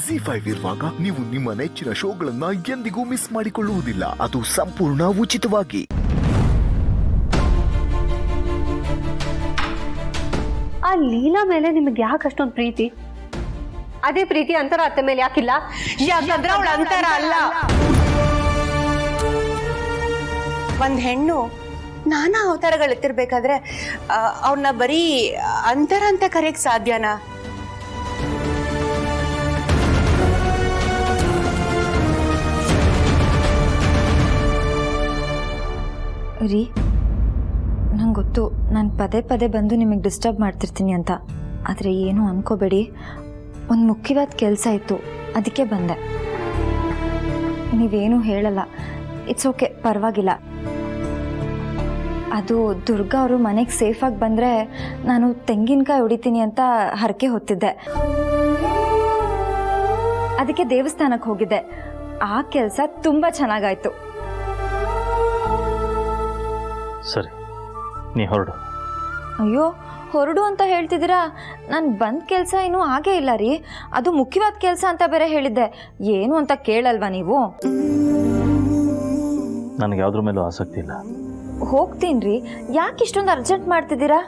ZEE5 ಇರುವಾಗ ನೀವು ನಿಮ್ಮ ನೆಚ್ಚಿನ ಶೋಗಳನ್ನ ಎಂದಿಗೂ ಮಿಸ್ ಮಾಡಿಕೊಳ್ಳುವುದಿಲ್ಲ. ಅದು ಸಂಪೂರ್ಣ ಉಚಿತವಾಗಿ. ಆ ಲೀಲಾ ಮೇಲೆ ನಿಮಗೆ ಯಾಕೆ ಅಷ್ಟೊಂದು ಪ್ರೀತಿ? ಅದೇ ಪ್ರೀತಿ ಅಂತರ ಅತ್ತೆ ಮೇಲೆ ಯಾಕಿಲ್ಲ? ಯಾಕಂದ್ರೆ ಅವಳ ಅಂತರ ಅಲ್ಲ. ಒಂದ್ ಹೆಣ್ಣು ನಾನಾ ಅವತಾರಗಳೆತ್ತಿರ್ಬೇಕಾದ್ರೆ ಅವ್ರನ್ನ ಬರೀ ಅಂತರ ಅಂತ ಕರೆಯಕ್ ಸಾಧ್ಯನಾ? ರೀ, ನಂಗೆ ಗೊತ್ತು ನಾನು ಪದೇ ಪದೇ ಬಂದು ನಿಮಗೆ ಡಿಸ್ಟರ್ಬ್ ಮಾಡ್ತಿರ್ತೀನಿ ಅಂತ. ಆದರೆ ಏನೂ ಅನ್ಕೋಬೇಡಿ, ಒಂದು ಮುಖ್ಯವಾದ ಕೆಲಸ ಇತ್ತು, ಅದಕ್ಕೆ ಬಂದೆ. ನೀವೇನೂ ಹೇಳಲ್ಲ, ಇಟ್ಸ್ ಓಕೆ, ಪರವಾಗಿಲ್ಲ. ಅದು ದುರ್ಗಾ ಅವರು ಮನೆಗೆ ಸೇಫಾಗಿ ಬಂದರೆ ನಾನು ತೆಂಗಿನಕಾಯಿ ಹೊಡಿತೀನಿ ಅಂತ ಹರಕೆ ಹೊತ್ತಿದ್ದೆ. ಅದಕ್ಕೆ ದೇವಸ್ಥಾನಕ್ಕೆ ಹೋಗಿದ್ದೆ. ಆ ಕೆಲಸ ತುಂಬ ಚೆನ್ನಾಗಾಯ್ತು. ಸರಿ, ನೀ ಹೊರಡು. ಅಯ್ಯೋ, ಹೊರಡು ಅಂತ ಹೇಳ್ತಿದ್ದೀರಾ? ನಾನು ಬಂದ ಕೆಲಸ ಇನ್ನೂ ಆಗೇ ಇಲ್ಲ ರೀ. ಅದು ಮುಖ್ಯವಾದ ಕೆಲಸ ಅಂತ ಬೇರೆ ಹೇಳಿದ್ದೆ. ಏನು ಅಂತ ಕೇಳಲ್ವಾ ನೀವು? ನನಗೆ ಯಾವುದ್ರ ಮೇಲೂ ಆಸಕ್ತಿ ಇಲ್ಲ. ಹೋಗ್ತೀನಿ ರೀ. ಯಾಕೆ ಇಷ್ಟೊಂದು ಅರ್ಜೆಂಟ್ ಮಾಡ್ತಿದ್ದೀರಾ?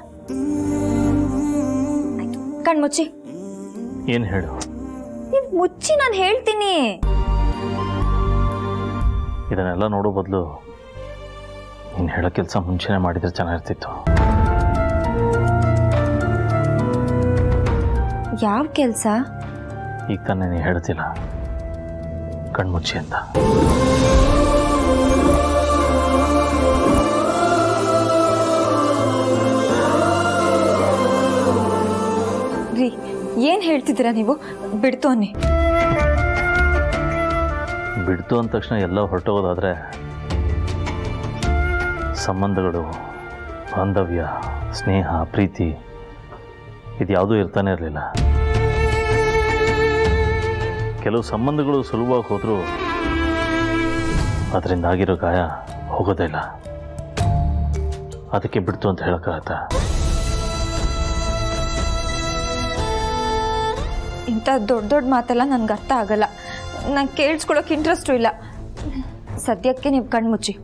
ಕಣ್ಮುಚ್ಚಿ. ಏನು ಹೇಳು? ನೀವು ಮುಚ್ಚಿ, ನಾನು ಹೇಳ್ತೀನಿ. ಇದನ್ನೆಲ್ಲ ನೋಡೋ ಬದಲು ನೀನು ಹೇಳೋ ಕೆಲಸ ಮುಂಚೆನೇ ಮಾಡಿದ್ರೆ ಚೆನ್ನಾಗಿರ್ತಿತ್ತು. ಯಾವ ಕೆಲಸ? ಈಗ ತಾನೇ ನೀನು ಹೇಳ್ತಿಲ್ಲ, ಕಣ್ಮುಚ್ಚಿ ಅಂತ. ರೀ, ಏನು ಹೇಳ್ತಿದ್ದೀರಾ ನೀವು? ಬಿಡ್ತು ಅನ್ನಿ. ಬಿಡ್ತು ಅಂದ ತಕ್ಷಣ ಎಲ್ಲ ಹೊರಟೋಗೋದಾದರೆ ಸಂಬಂಧಗಳು, ಬಾಂಧವ್ಯ, ಸ್ನೇಹ, ಪ್ರೀತಿ ಇದ್ಯಾವುದೂ ಇರ್ತಾನೆ ಇರಲಿಲ್ಲ. ಕೆಲವು ಸಂಬಂಧಗಳು ಸುಲಭವಾಗಿ ಹೋದರೂ ಅದರಿಂದ ಆಗಿರೋ ಗಾಯ ಹೋಗೋದೇ ಇಲ್ಲ. ಅದಕ್ಕೆ ಬಿಡ್ತು ಅಂತ ಹೇಳೋಕ್ಕಾಗತ್ತಾ? ಇಂಥ ದೊಡ್ಡ ದೊಡ್ಡ ಮಾತೆಲ್ಲ ನನಗೆ ಅರ್ಥ ಆಗಲ್ಲ. ನಂಗೆ ಕೇಳಿಸ್ಕೊಳ್ಳೋಕೆ ಇಂಟ್ರೆಸ್ಟು ಇಲ್ಲ. ಸದ್ಯಕ್ಕೆ ನೀವು ಕಣ್ಮುಚ್ಚಿ.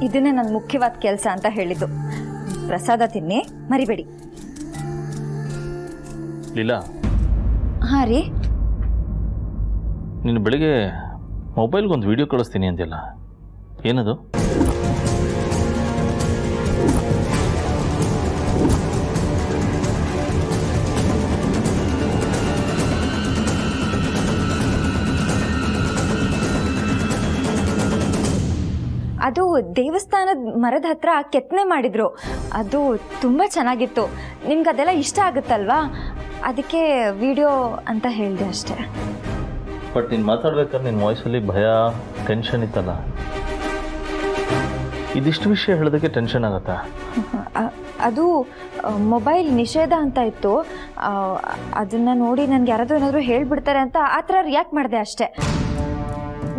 ಇದನ್ನೇ ನನ್ನ ಮುಖ್ಯವಾದ ಕೆಲಸ ಅಂತ ಹೇಳಿದ್ದು. ಪ್ರಸಾದ ತಿನ್ನಿ, ಮರಿಬೇಡಿ. ಲೀಲಾ. ಹಾಂ ರೀ. ನೀನು ಬೆಳಿಗ್ಗೆ ಮೊಬೈಲ್ಗೊಂದು ವಿಡಿಯೋ ಕಳಿಸ್ತೀನಿ ಅಂತೆಲ್ಲ, ಏನದು? ಅದು ದೇವಸ್ಥಾನದ ಮರದ ಹತ್ರ ಕೆತ್ತನೆ ಮಾಡಿದ್ರು. ಅದು ತುಂಬ ಚೆನ್ನಾಗಿತ್ತು. ನಿಮ್ಗೆ ಅದೆಲ್ಲ ಇಷ್ಟ ಆಗುತ್ತಲ್ವಾ, ಅದಕ್ಕೆ ವಿಡಿಯೋ ಅಂತ ಹೇಳಿದೆ ಅಷ್ಟೇ. ಬಟ್ ನೀನು ಮಾತಾಡ್ಬೇಕಾದ್ರೆ ನಿನ್ನ ವಾಯ್ಸಲ್ಲಿ ಭಯ, ಟೆನ್ಷನ್ ಇತ್ತಲ್ಲ. ಇದಿಷ್ಟು ವಿಷಯ ಹೇಳೋದಕ್ಕೆ ಟೆನ್ಷನ್ ಆಗತ್ತಾ? ಅದು ಮೊಬೈಲ್ ನಿಷೇಧ ಅಂತ ಇತ್ತು. ಅದನ್ನು ನೋಡಿ ನನಗೆ ಯಾರಾದರೂ ಏನಾದರೂ ಹೇಳಿಬಿಡ್ತಾರೆ ಅಂತ ಆ ಥರ ರಿಯಾಕ್ಟ್ ಮಾಡಿದೆ ಅಷ್ಟೇ.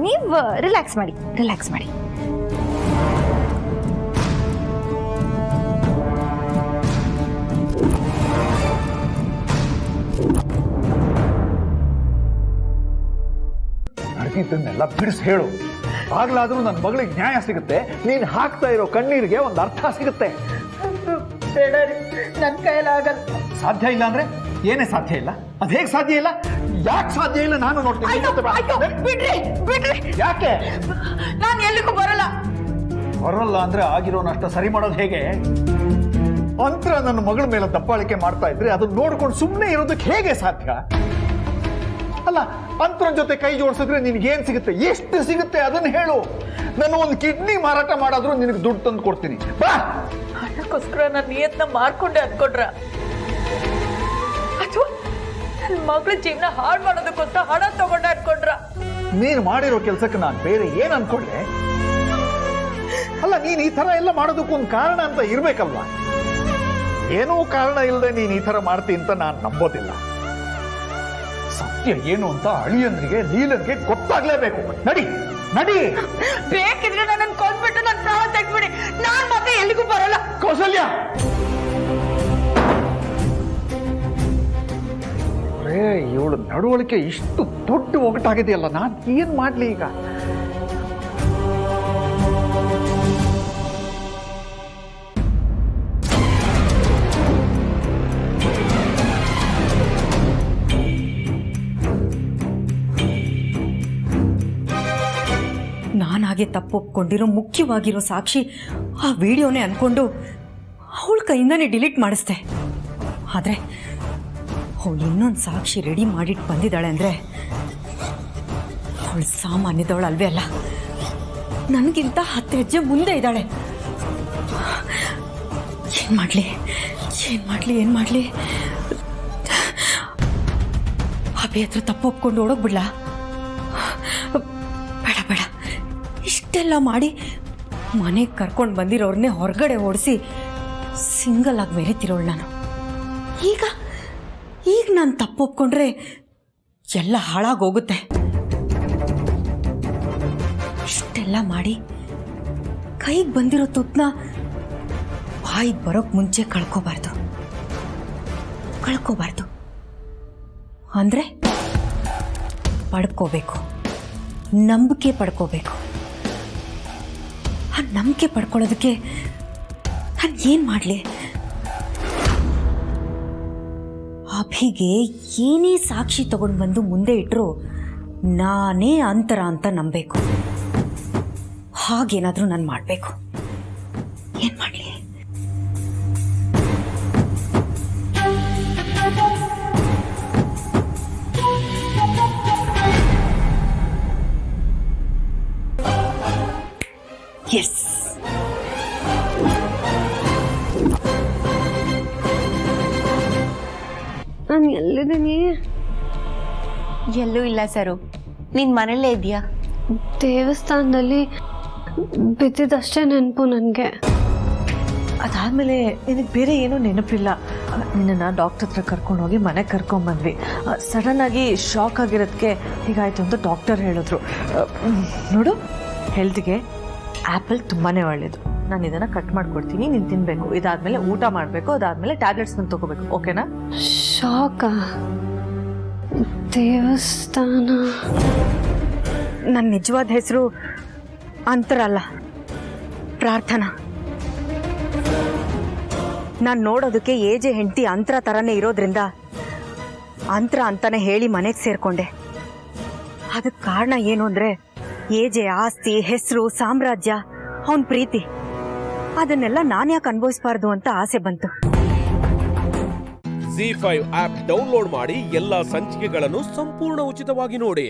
ನೀವು ರಿಲ್ಯಾಕ್ಸ್ ಮಾಡಿ, ರಿಲ್ಯಾಕ್ಸ್ ಮಾಡಿ. ಇದನ್ನೆಲ್ಲ ಬಿಡಿಸಿ ಹೇಳು. ಆಗ್ಲಾದ್ರೂ ನನ್ನ ಮಗಳಿಗೆ ನ್ಯಾಯ ಸಿಗುತ್ತೆ. ನೀನು ಹಾಕ್ತಾ ಇರೋ ಕಣ್ಣೀರಿಗೆ ಒಂದು ಅರ್ಥ ಸಿಗುತ್ತೆ. ನನ್ನ ಕೈಲಾಗಲ್ಲ. ಸಾಧ್ಯ ಇಲ್ಲ ಅಂದ್ರೆ ಏನೇ ಸಾಧ್ಯ ಇಲ್ಲ? ಅದು ಹೇಗೆ ಸಾಧ್ಯ ಇಲ್ಲ? ಯಾಕೆ ಸಾಧ್ಯ ಇಲ್ಲ? ನಾನು ನೋಡ್ತೀನಿ. ಬಿಡ್ರಿ ಬಿಡ್ರಿ. ಯಾಕೆ? ನಾನು ಎಲ್ಲಿಗೂ ಬರಲ್ಲ. ಬರಲ್ಲ ಅಂದ್ರೆ ಆಗಿರೋನಷ್ಟ ಸರಿ ಮಾಡೋದು ಹೇಗೆ? ಅಂತರ ನನ್ನ ಮಗಳ ಮೇಲೆ ದಬ್ಬಾಳಿಕೆ ಮಾಡ್ತಾ ಇದ್ರೆ ಅದನ್ನ ನೋಡ್ಕೊಂಡು ಸುಮ್ಮನೆ ಇರೋದಕ್ಕೆ ಹೇಗೆ ಸಾಧ್ಯ? ಅಲ್ಲ, ಅಂತರ ಜೊತೆ ಕೈ ಜೋಡಿಸಿದ್ರೆ ನಿನ್ಗೇನ್ ಸಿಗುತ್ತೆ, ಎಷ್ಟು ಸಿಗುತ್ತೆ ಅದನ್ನ ಹೇಳು. ನನ್ನ ಒಂದು ಕಿಡ್ನಿ ಮಾರಾಟ ಮಾಡಾದ್ರೂ ನಿನಗೆ ದುಡ್ಡು ತಂದು ಕೊಡ್ತೀನಿ ಬಾ. ಹಣಕ್ಕೋಸ್ಕರ ನನ್ನ ನಿಯತ್ನ ಮಾರ್ಕೊಂಡೆ ಅನ್ಕೊಂಡ್ರ, ಅಥವಾ ನನ್ನ ಮಗಳ ಜೀವನ ಹಾಳು ಮಾಡೋದಕ್ಕೋಸ್ಕರ ಹಣ ತಗೊಂಡೆ ಅನ್ಕೊಂಡ್ರ? ನೀನು ಮಾಡಿರೋ ಕೆಲಸಕ್ಕೆ ನಾನು ಬೇರೆ ಏನ್ ಅನ್ಕೊಂಡೆ? ಅಲ್ಲ, ನೀನ್ ಈ ತರ ಎಲ್ಲ ಮಾಡೋದಕ್ಕೊಂದು ಕಾರಣ ಅಂತ ಇರ್ಬೇಕಲ್ವಾ? ಏನೂ ಕಾರಣ ಇಲ್ಲದೆ ನೀನ್ ಈ ತರ ಮಾಡ್ತೀನಿ ಅಂತ ನಾನು ನಂಬೋದಿಲ್ಲ. ಸತ್ಯ ಏನು ಅಂತ ಅಳಿಯಂದ್ರಿಗೆ ಲೀಲನ್ಗೆ ಗೊತ್ತಾಗ್ಲೇಬೇಕು. ನಡಿ ನಡಿ. ಬೇಕಿದ್ರೆ ನನ್ನ ಕೊಂದ್ಬಿಟ್ಟು ನನ್ನ ಪ್ರಾಣ ತೆಗ್ಬಿಡಿ, ನಾನ್ ಮತ್ತೆ ಎಲ್ಲಿಗೂ ಬರಲ್ಲ. ಕೌಸಲ್ಯ, ಇವಳು ನಡವಳಿಕೆ ಇಷ್ಟು ದೊಡ್ಡ ಒಗಟಾಗಿದೆಯಲ್ಲ, ನಾನು ಏನ್ ಮಾಡ್ಲಿ ಈಗ? ನಾನಾಗೆ ತಪ್ಪು ಒಪ್ಕೊಂಡಿರೋ ಮುಖ್ಯವಾಗಿರೋ ಸಾಕ್ಷಿ ಆ ವಿಡಿಯೋನೇ ಅನ್ಕೊಂಡು ಅವಳ ಕೈಯಿಂದಾನೇ ಡಿಲೀಟ್ ಮಾಡಿಸ್ದೆ. ಆದರೆ ಅವಳು ಇನ್ನೊಂದು ಸಾಕ್ಷಿ ರೆಡಿ ಮಾಡಿಟ್ಟು ಬಂದಿದ್ದಾಳೆ ಅಂದರೆ ಅವಳು ಸಾಮಾನ್ಯದವಳು ಅಲ್ವೇ ಅಲ್ಲ, ನನಗಿಂತ 10 ಹೆಜ್ಜೆ ಮುಂದೆ ಇದ್ದಾಳೆ. ಏನು ಮಾಡಲಿ ಅಭಿ ಹತ್ರ ತಪ್ಪು ಒಪ್ಕೊಂಡು ಓಡೋಗ್ಬಿಡ್ಲಾ? ಬೇಡ, ಇಷ್ಟೆಲ್ಲ ಮಾಡಿ ಮನೆಗೆ ಕರ್ಕೊಂಡು ಬಂದಿರೋರ್ನೇ ಹೊರಗಡೆ ಓಡಿಸಿ ಸಿಂಗಲ್ ಆಗಿ ಮೆರಿತಿರೋಳು ನಾನು. ಈಗ ನಾನು ತಪ್ಪು ಒಪ್ಕೊಂಡ್ರೆ ಎಲ್ಲ ಹಾಳಾಗೋಗುತ್ತೆ. ಇಷ್ಟೆಲ್ಲ ಮಾಡಿ ಕೈಗೆ ಬಂದಿರೋ ತುತ್ತನ್ನ ಬಾಯಿಗೆ ಬರೋಕ್ ಮುಂಚೆ ಕಳ್ಕೋಬಾರ್ದು ಅಂದ್ರೆ ಪಡ್ಕೋಬೇಕು, ನಂಬಿಕೆ ಪಡ್ಕೋಬೇಕು. ಆ ನಂಬಿಕೆ ಪಡ್ಕೊಳ್ಳೋದಕ್ಕೆ ನಾನು ಏನು ಮಾಡಲಿ? ಅಭಿಗೆ ಏನೇ ಸಾಕ್ಷಿ ತಗೊಂಡು ಬಂದು ಮುಂದೆ ಇಟ್ಟರು ನಾನೇ ಅಂತರ ಅಂತ ನಂಬಬೇಕು. ಹಾಗೇನಾದರೂ ನಾನು ಮಾಡಬೇಕು. ಏನು ಮಾಡಲಿ? ಎಸ್, ನಾನು ಎಲ್ಲಿದ್ದೀನಿ? ಎಲ್ಲೂ ಇಲ್ಲ ಸರು, ನೀನ್ ಮನೇಲೇ ಇದೆಯಾ? ದೇವಸ್ಥಾನದಲ್ಲಿ ಬಿದ್ದಿದ್ದಷ್ಟೇ ನೆನಪು ನನಗೆ. ಅದಾದಮೇಲೆ ನಿನಗೆ ಬೇರೆ ಏನೂ ನೆನಪಿಲ್ಲ. ನಿನ್ನನ್ನು ಡಾಕ್ಟರ್ ಹತ್ರ ಕರ್ಕೊಂಡೋಗಿ ಮನೆಗೆ ಕರ್ಕೊಂಬಂದ್ವಿ. ಸಡನ್ನಾಗಿ ಶಾಕ್ ಆಗಿರೋದಕ್ಕೆ ಹೀಗಾಯಿತು ಅಂತ ಡಾಕ್ಟರ್ ಹೇಳಿದ್ರು. ನೋಡು, ಹೆಲ್ತ್ಗೆ ಆ್ಯಪಲ್ ತುಂಬಾ ಒಳ್ಳೆಯದು. ನಾನು ಇದನ್ನು ಕಟ್ ಮಾಡಿಕೊಡ್ತೀನಿ, ನೀನು ತಿನ್ನಬೇಕು. ಇದಾದಮೇಲೆ ಊಟ ಮಾಡಬೇಕು, ಅದಾದಮೇಲೆ ಟ್ಯಾಬ್ಲೆಟ್ಸ್ನ ತೊಗೋಬೇಕು. ಓಕೆನಾ? ಶಾಕ ದೇವಸ್ಥಾನ. ನನ್ನ ನಿಜವಾದ ಹೆಸರು ಅಂತರ ಅಲ್ಲ, ಪ್ರಾರ್ಥನಾ. ನಾನು ನೋಡೋದಕ್ಕೆ ಏಜೆ ಹೆಂಡತಿ ಅಂತರ ಥರನೇ ಇರೋದ್ರಿಂದ ಅಂತರ ಅಂತಾನೆ ಹೇಳಿ ಮನೆಗೆ ಸೇರಿಕೊಂಡೆ. ಅದಕ್ಕೆ ಕಾರಣ ಏನು ಅಂದರೆ ಏಜೆ ಆಸ್ತಿ, ಹೆಸರು, ಸಾಮ್ರಾಜ್ಯ, ಅವನ ಪ್ರೀತಿ, ಅದನ್ನೆಲ್ಲ ನಾನು ಯಾಕೆ ಅನುಭವಿಸಬಾರ್ದು ಅಂತ ಆಸೆ ಬಂತು. ZEE5 ಆಪ್ ಡೌನ್ಲೋಡ್ ಮಾಡಿ ಎಲ್ಲಾ ಸಂಚಿಕೆಗಳನ್ನು ಸಂಪೂರ್ಣ ಉಚಿತವಾಗಿ ನೋಡಿ.